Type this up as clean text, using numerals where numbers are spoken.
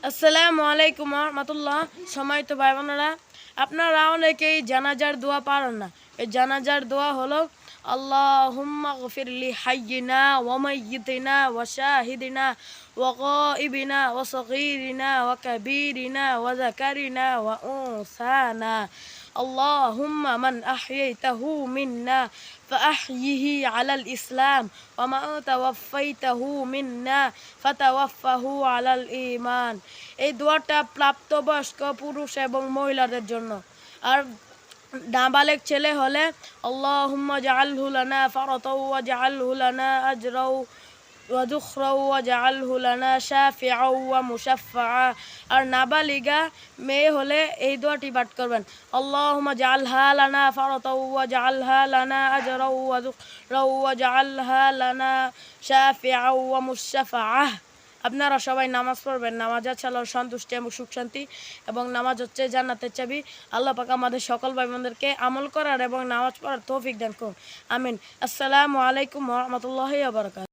আসসালামু আলাইকুম রহমতুল্লাহ। সম্মানিত ভাই বোনেরা, আপনারা অনেকেই জানাজার দোয়া পারেন না। এই জানাজার দোয়া হলো আল্লাহুম্মা গফিরলি হাইয়িনা ওয়া মাইয়িতিনা ওয়া শাহিদিনা ওয়া গাইবিনা ওয়া সগীরিনা ওয়া কাবীরিনা ওয়া যাকারিনা ওয়া উনসানা। اللهم من أحييته منا فأحيه على الإسلام وما توفيته منا فتوفه على الإيمان। এই দোয়াটা প্রাপ্তবয়স্ক পুরুষ এবং মহিলাদের জন্য। আর নাবালেগ ছেলে হলে আল্লাহুম্মা জাআলহু লানা ফারাতাও ওয়া জাআলহু লানা আজরাও ওয়া যুখরাও ওয়া জাআলহু লানা শাফিআও ওয়া মুশাফফাআ। আর নাবালিগা মেয়ে হলে এই দোয়াটি পাঠ করবেন, আল্লাহুম্মা জাআলহা লানা ফারাতাও ওয়া জাআলহা লানা আজরাও ওয়া যুখরাও ওয়া জাআলহা লানা শাফিআও ওয়া মুশাফফাআ। আপনারা সবাই নামাজ পড়বেন। নামাজ আছে আল্লাহর সন্তুষ্টি এবং সুখ শান্তি, এবং নামাজ হচ্ছে জান্নাতের চাবি। আল্লাহ পাক আমাদের সকল ভাই বোনদেরকে আমল করার এবং নামাজ পড়ার তৌফিক দান করুন। আমিন। আসসালামু আলাইকুম ওয়া রাহমাতুল্লাহি ওয়া বারাকাতুহু।